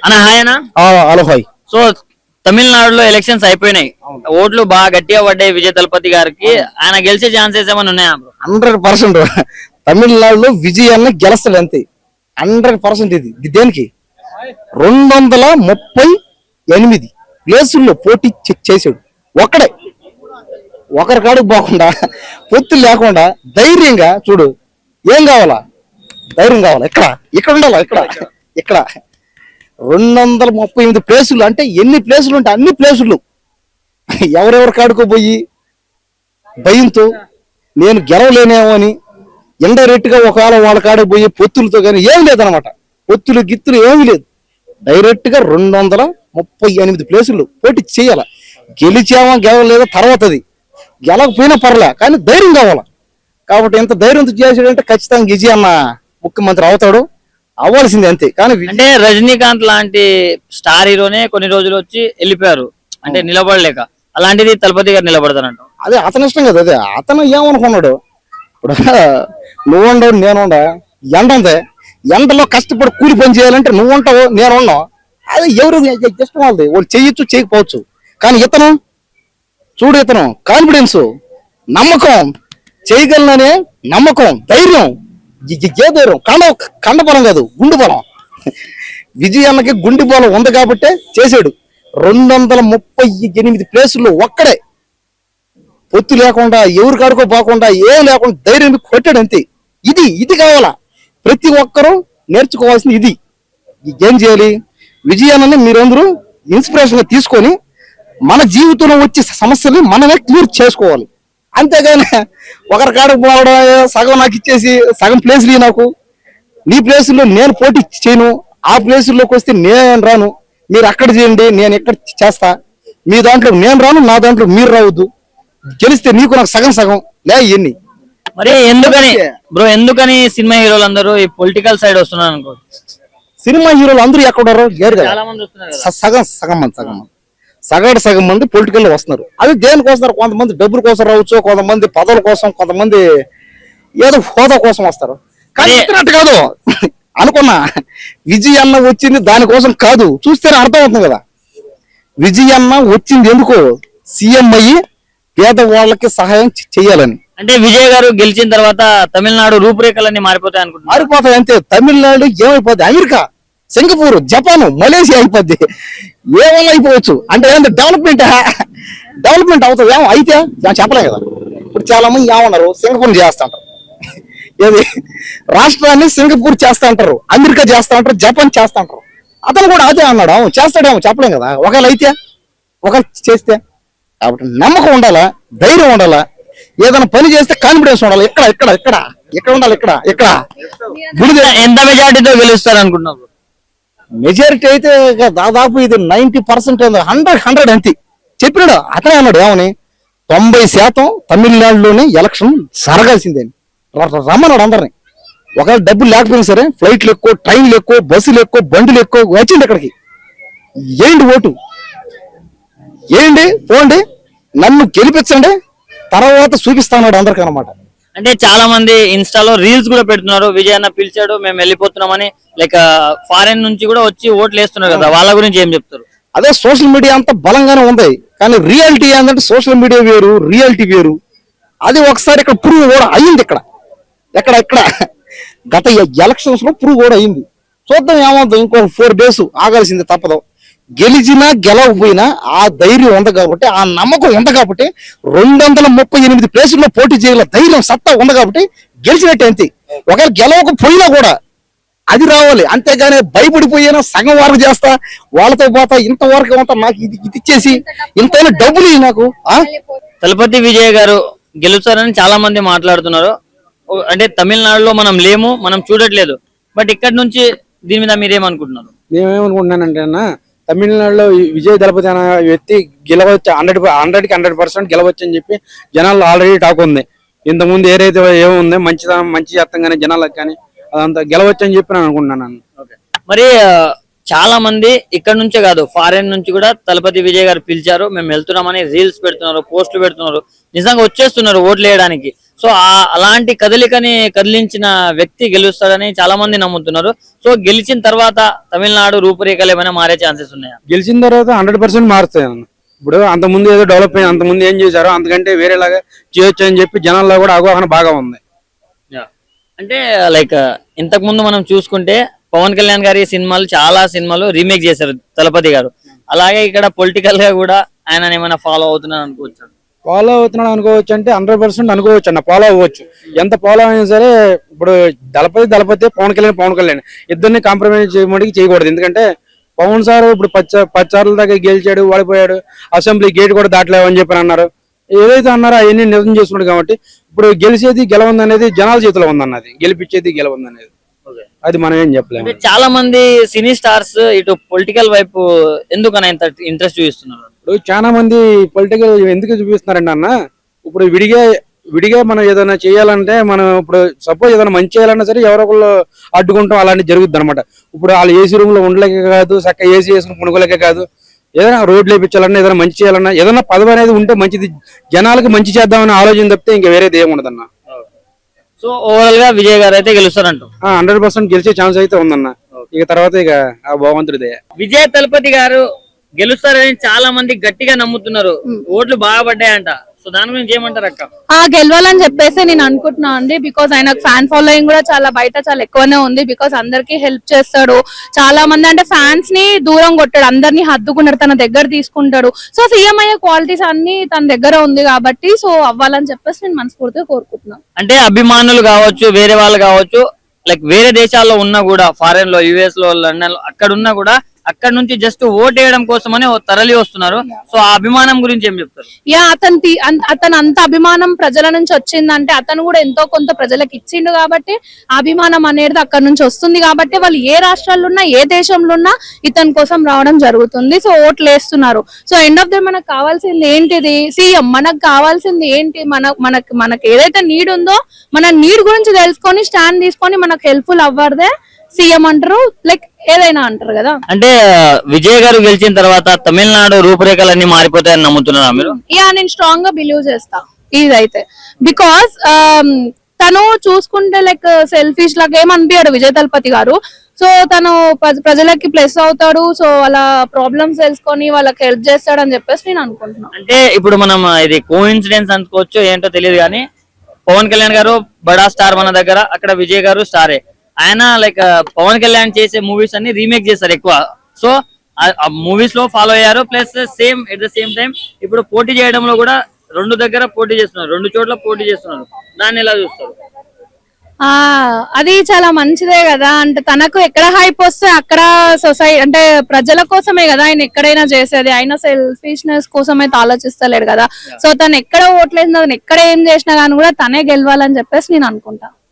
అన్న హాయనా. Hello hi. So తమిళనాడులో ఎలక్షన్స్ అయిపోయినాయి, ఓట్లు బాగా గట్టిగా పడ్డాయి విజయ్ తలపతి గారికి. ఆయన గెలిచే ఛాన్సెస్ ఏమైనా ఉన్నాయా? 100% తమిళనాడులో విజయాన్ని గెలుస్తాడు అంతే. 100% ఇది దేనికి 238 ప్లేసుల్లో పోటీ చేసాడు ఒక్కడే. ఒకరి కాడికి పోకుండా పొత్తు లేకుండా ధైర్యంగా చూడు. ఏం కావాలా? ధైర్యం కావాలా? ఇక్కడ ఉండాలా? ఇక్కడ 238 ప్లేసులు అంటే ఎన్ని ప్లేసులు ఉంటే అన్ని ప్లేసులు ఎవరెవరి కాడుకోపోయి భయంతో నేను గెలవలేనేమో అని ఇండైరెక్ట్ గా ఒకవేళ వాళ్ళ కాడికి పోయి పొత్తులతో కానీ ఏమి లేదనమాట. పొత్తులు గిత్తులు ఏమీ లేదు. డైరెక్ట్ గా 238 ప్లేసులు పోటీ చేయాల. గెలిచామా గెలవలేదో తర్వాతది, గెలకపోయినా పర్లే కానీ ధైర్యం కావాలా. కాబట్టి ఎంత ధైర్యంతో చేసాడంటే ఖచ్చితంగా విజయ్ అన్న ముఖ్యమంత్రి అవుతాడు, అవ్వాల్సిందే అంతే. కానీ అంటే రజనీకాంత్ లాంటి స్టార్ హీరోనే కొన్ని రోజులు వచ్చి వెళ్ళిపోయారు అంటే నిలబడలేక, అలాంటిది తలపతి గారు నిలబడతారంట. అదే అతని ఇష్టం కదా. అదే అతను ఏమనుకున్నాడు, ఇప్పుడు నువ్వుండవు నేనుండ, ఎండ ఉంది, ఎండలో కష్టపడి కూలి పని చేయాలంటే నువ్వు ఉంటావు నేను ఉన్నావు, అది ఎవరు ఇష్టం వాళ్ళది. వాళ్ళు చేయొచ్చు చేయకపోవచ్చు. కానీ ఇతను చూడు, ఇతను కాన్ఫిడెన్స్, నమ్మకం, చేయగలననే నమ్మకం, ధైర్యం. ఏ ధైర్యం? కండబలం కాదు, గుండు బలం. విజయ్ అన్నకి గుండె బలం ఉంది కాబట్టే చేశాడు. 238 ప్లేసుల్లో ఒక్కడే పొత్తు లేకుండా ఎవరు కాడుకో పోకుండా ఏం లేకుండా ధైర్యం కొట్టాడు అంతే. ఇది కావాలా, ప్రతి ఒక్కరూ నేర్చుకోవాల్సింది ఇది. ఏం చేయాలి? విజయ్ అన్నని మీరందరూ ఇన్స్పిరేషన్ గా తీసుకొని మన జీవితంలో వచ్చే సమస్యల్ని మనమే క్లియర్ చేసుకోవాలి. అంతేగాని ఒకరి కాడకు పోవడం, సగం నాకు ఇచ్చేసి సగం ప్లేసులు నాకు, నీ ప్లేసుల్లో నేను పోటీ చేయను, ఆ ప్లేసుల్లోకి వస్తే నేను రాను, మీరు అక్కడ చేయండి నేను ఇక్కడ చేస్తా, మీ దాంట్లో నేను రాను, నా దాంట్లో మీరు రావద్దు, గెలిస్తే నీకు నాకు సగం సగం లే ఇవన్నీ. మరి ఎందుకని సినిమా హీరోలు అందరూ ఈ పొలిటికల్ సైడ్ వస్తున్నారు అనుకో? సినిమా హీరోలు అందరూ ఎక్కడారో లేరు కదా, సగం మంది పొలిటికల్ లో వస్తున్నారు. అది దేనికి వస్తున్నారు? కొంతమంది డబ్బుల కోసం రావచ్చు, కొంతమంది పదవుల కోసం, కొంతమంది ఏదో హోదా కోసం వస్తారు. కానీ ఇచ్చినట్టు కాదు అనుకున్నా. విజయ్ అన్న వచ్చింది దానికోసం కాదు, చూస్తేనే అర్థం అవుతుంది కదా. విజయ్ అన్న వచ్చింది ఎందుకో, సీఎం అయ్యి పేదవాళ్ళకి సహాయం చెయ్యాలని. అంటే విజయ్ గారు గెలిచిన తర్వాత తమిళనాడు రూపురేఖలన్నీ మారిపోతాయి అనుకుంటున్నారు. మారిపోతాయి అంతే. తమిళనాడు ఏమైపోద్ది? అమెరికా, సింగపూర్, జపాన్, మలేషియా అయిపోద్ది. ఏమైనా అయిపోవచ్చు. అంటే ఏంటంటే డెవలప్మెంట్ అవుతుంది. ఏమో అయితే చెప్పలేం కదా. ఇప్పుడు చాలా మంది ఏమన్నారు, సింగపూర్ చేస్తా అంటారు, ఏది రాష్ట్రాన్ని సింగపూర్ చేస్తా అంటారు, అమెరికా చేస్తా అంటారు, జపాన్ చేస్తా అంటారు. అతను కూడా అదే అన్నాడు. చేస్తాడేమో చెప్పలేం కదా. ఒకవేళ అయితే, ఒకవేళ చేస్తే. కాబట్టి నమ్మకం ఉండాలా, ధైర్యం ఉండాలా, ఏదైనా పని చేస్తే కాన్ఫిడెన్స్ ఉండాలి. ఇక్కడ ఉండాలి. ఇక్కడ ఎంత మెజారిటీతో గెలుస్తారు అనుకుంటున్నారు? మెజారిటీ అయితే దాదాపు ఇది 90%, 100 అంతే చెప్పినాడు. అతనే అన్నాడు ఏమని, 90% తమిళనాడులోనే ఎలక్షన్ జరగాల్సిందే రమ్మన్నాడు అందరినీ. ఒకవేళ డబ్బులు లేకపోయినా సరే ఫ్లైట్లు ఎక్కువ, ట్రైన్లు ఎక్కువ, బస్సులు ఎక్కువ, బండ్లు ఎక్కువ వచ్చింది ఇక్కడికి. ఏంటి ఓటు ఏంటి, పోండి, నన్ను గెలిపించండి, తర్వాత చూపిస్తాడు అందరికీ అన్నమాట. అంటే చాలా మంది ఇన్స్టాలో రీల్స్ కూడా పెడుతున్నారు, విజయ్ అన్న పిలిచాడు మేము వెళ్ళిపోతున్నామని, లైక్ ఫారెన్ నుంచి కూడా వచ్చి ఓట్లు వేస్తున్నారు కదా, వాళ్ళ గురించి ఏం చెప్తారు? అదే సోషల్ మీడియా అంతా బలంగానే ఉంది, కానీ రియాలిటీ ఏంటంటే సోషల్ మీడియా వేరు, రియాలిటీ వేరు. అది ఒకసారి ఇక్కడ ప్రూవ్ కూడా అయ్యింది. ఇక్కడ గత ఎలక్షన్స్ లో ప్రూవ్ కూడా అయ్యింది. చూద్దాం ఏమవుతుంది. ఇంకో 4 days ఆగాల్సింది తప్పదు. గెలిచినా గెలవకపోయినా ఆ ధైర్యం ఉంది కాబట్టి, ఆ నమ్మకం ఉంది కాబట్టి, 238 ప్లేసుల్లో పోటీ చేయగల ధైర్యం, సత్తా ఉంది కాబట్టి గెలిచినట్టే అంతే. ఒకవేళ గెలవకపోయినా కూడా అది రావాలి. అంతేగాని భయపడిపోయినా సగం వరకు చేస్తా, వాళ్ళతో పోతా, ఇంతవరకు అంతా నాకు ఇది ఇచ్చేసి ఇంతైనా డబ్బులు నాకు. తలపతి విజయ్ గారు గెలుస్తారని చాలా మంది మాట్లాడుతున్నారు. అంటే తమిళనాడులో మనం లేము, మనం చూడట్లేదు, బట్ ఇక్కడ నుంచి దీని మీద మీరేమనుకుంటున్నారు? నేనేమనుకుంటున్నానంటే అన్న, తమిళనాడులో విజయ్ దళపతి అనే వ్యక్తి గెలవచ్చు, 100% గెలవచ్చు అని చెప్పి జనాల్లో ఆల్రెడీ టాక్ ఉంది. ఇంతకుముందు ఏదైతే ఏముంది మంచి చేస్తాం కానీ జనాలకు కానీ అదంతా గెలవచ్చు అని చెప్పి నేను అనుకుంటున్నాను. మరి చాలా మంది ఇక్కడ నుంచే కాదు, ఫారెన్ నుంచి కూడా తలపతి విజయ్ గారు పిలిచారు, మేము వెళ్తున్నామని రీల్స్ పెడుతున్నారు, పోస్టులు పెడుతున్నారు, నిజంగా వచ్చేస్తున్నారు ఓట్లు వేయడానికి. సో అలాంటి కదలికని కదిలించిన వ్యక్తి గెలుస్తాడని చాలా మంది నమ్ముతున్నారు. సో గెలిచిన తర్వాత తమిళనాడు రూపురేఖలు ఏమైనా మారే ఛాన్సెస్ ఉన్నాయా? గెలిచిన తర్వాత 100% మారుతాయి అన్న. ఇప్పుడు అంత ముందు ఏదో డెవలప్ అయ్యి అంత ముందు ఏం చేశారో అంతకంటే వేరేలాగా చేయొచ్చు అని చెప్పి జనాల్లో కూడా అవగాహన బాగా ఉంది. అంటే లైక్ ఇంతకు ముందు మనం చూసుకుంటే పవన్ కళ్యాణ్ గారి చాలా సినిమాలు రీమేక్ చేశారు తలపతి గారు. అలాగే ఇక్కడ పొలిటికల్ గా కూడా ఆయన ఏమైనా ఫాలో అవుతున్నారు అనుకోవచ్చు. ఫాలో అవుతున్నాడు అనుకోవచ్చు అంటే 100% అనుకోవచ్చు అన్న. ఫాలో అవ్వచ్చు, ఎంత ఫాలో అయినా సరే. ఇప్పుడు దళపతి పవన్ కళ్యాణ్ ఇద్దరిని కాంప్రమైజ్ చేయడానికి చేయకూడదు. ఎందుకంటే పవన్ సార్ ఇప్పుడు 10 సార్లు దాకా గెలిచాడు, ఓడిపోయాడు, అసెంబ్లీ గేట్ కూడా దాటలేవని చెప్పి అన్నారు. ఏదైతే అన్నారో అవన్నీ నిజం చేసుకున్నాడు. కాబట్టి ఇప్పుడు గెలిచేది గెలవంది అనేది జనాల చేతిలో ఉందన్నది, గెలిపించేది గెలవంది అనేది. అది మనం ఏం చెప్పలేము. చాలా మంది సినీ స్టార్స్ ఇటు పొలిటికల్ వైపు ఎందుకన్నా ఇంత ఇంట్రెస్ట్ చూపిస్తున్నారు? ఇప్పుడు చాలా మంది పొలిటికల్ ఎందుకు చూపిస్తున్నారండి అన్న, ఇప్పుడు విడిగా మనం ఏదైనా చేయాలంటే మనం ఇప్పుడు సపోజ్ ఏదైనా మంచి చేయాలన్నా సరే ఎవరో ఒకళ్ళు అడ్డుకుంటాం, అలాంటి జరుగుద్ది అనమాట. ఇప్పుడు వాళ్ళు ఏసీ రూమ్ లో ఉండలేక కాదు, చక్క ఏసీ వేసుకుని కొనుక్కోలేక కాదు, ఏదైనా రోడ్లు వేయించాలన్నా ఏదైనా మంచి చేయాలన్నా ఏదైనా పదవి అనేది ఉంటే మంచిది, జనాలకు మంచి చేద్దామని ఆలోచన తప్పితే ఇంకా వేరేది ఏముండదన్న. సో ఓవరాల్ గా విజయ్ గారు అయితే గెలుస్తారంట. 100% గెలిచే ఛాన్స్ అయితే ఉందన్న. ఇక తర్వాత ఇక ఆ భగవంతుడిదే. విజయ్ తలపతి గారు గెలుస్తారని చాలా మంది గట్టిగా నమ్ముతున్నారు. ఓట్లు బాగా పడ్డాయంట. సో దాని గురించి ఏమంటారు అక్క? గెలవాలని చెప్పేసి నేను అనుకుంటున్నా అండి. బికాస్ ఆయన ఫ్యాన్ ఫాలోయింగ్ కూడా బయట చాలా ఎక్కువనే ఉంది. బికాస్ అందరికి హెల్ప్ చేస్తాడు. చాలా మంది అంటే ఫ్యాన్స్ ని దూరం కొట్టాడు, అందరినీ హద్దుకున్నాడు, తన దగ్గర తీసుకుంటాడు. సో సీఎం అయ్యే క్వాలిటీస్ అన్ని తన దగ్గర ఉంది కాబట్టి సో అవ్వాలని చెప్పేసి నేను మనస్ఫూర్తిగా కోరుకుంటున్నాను. అంటే అభిమానులు కావచ్చు, వేరే వాళ్ళు కావచ్చు, లైక్ వేరే దేశాల్లో ఉన్నా కూడా, ఫారెన్ లో, యుఎస్ లో, లండన్ లో అక్కడ ఉన్నా కూడా అక్కడ నుంచి జస్ట్ ఓట్ వేయడం కోసమని తరలి వస్తున్నారు. సో ఆ అభిమానం గురించి ఏం చెప్తారు? అతను అంత అభిమానం ప్రజల నుంచి వచ్చిందంటే అతను కూడా ఎంతో కొంత ప్రజలకు ఇచ్చిండు కాబట్టి అభిమానం అనేది అక్కడ నుంచి వస్తుంది. కాబట్టి వాళ్ళు ఏ రాష్ట్రాల్లో ఉన్నా, ఏ దేశంలో ఉన్నా ఇతని కోసం రావడం జరుగుతుంది. సో ఓట్లు వేస్తున్నారు. సో ఎండ్ ఆఫ్ ద మనకు కావాల్సింది ఏంటిది? సీఎం. మనకు కావాల్సింది ఏంటి? మనకు ఏదైతే నీడ్ ఉందో మన నీడ్ గురించి తెలుసుకొని స్టాండ్ తీసుకొని మనకు హెల్ప్ఫుల్ అవ్వదే సీఎం అంటారు, లైక్ ఏదైనా అంటారు కదా. అంటే విజయ్ గారు గెలిచిన తర్వాత తమిళనాడు రూపురేఖలన్నీ మారిపోతాయని నమ్ముతున్నారా మీరు? నేను స్ట్రాంగ్ గా బిలీవ్ చేస్తా ఇదైతే. బికాస్ తను చూసుకుంటే లైక్ సెల్ఫిష్ లాగా ఏమనిపించాడు విజయ్ తలపతి గారు. సో తను ప్రజలకి ప్లస్ అవుతాడు. సో వాళ్ళ ప్రాబ్లమ్స్ తెలుసుకొని వాళ్ళకి హెల్ప్ చేస్తాడు అని చెప్పేసి నేను అనుకుంటున్నాను. అంటే ఇప్పుడు మనం ఇది కోఇన్సిడెన్స్ అనుకోవచ్చు, ఏంటో తెలియదు కానీ పవన్ కళ్యాణ్ గారు బడా స్టార్ మన దగ్గర, అక్కడ విజయ్ గారు స్టారే. ఆయన లైక్ పవన్ కళ్యాణ్ చేసే మూవీస్ అన్ని రీమేక్ చేస్తారు ఎక్కువ. సో ఆ మూవీస్ లో ఫాలో అయ్యారు. Plus same at the same time ఇప్పుడు పోటీ చేయడంలో కూడా రెండు దగ్గర పోటీ చేస్తున్నారు, 2 చోట్ల పోటీ చేస్తున్నారు. దాన్ని ఎలా చూస్తారు? అది చాలా మంచిదే కదా. అంటే తనకు ఎక్కడ హైప్ వస్తే అక్కడ సొసైటీ అంటే ప్రజల కోసమే కదా ఆయన ఎక్కడైనా చేసేది. ఆయన సెల్ఫిష్నెస్ కోసం అయితే ఆలోచిస్తలేడు కదా. సో తను ఎక్కడ ఓట్లేసినా, తను ఎక్కడ ఏం చేసినా కానీ కూడా తనే గెలవాలని చెప్పేసి నేను అనుకుంటా.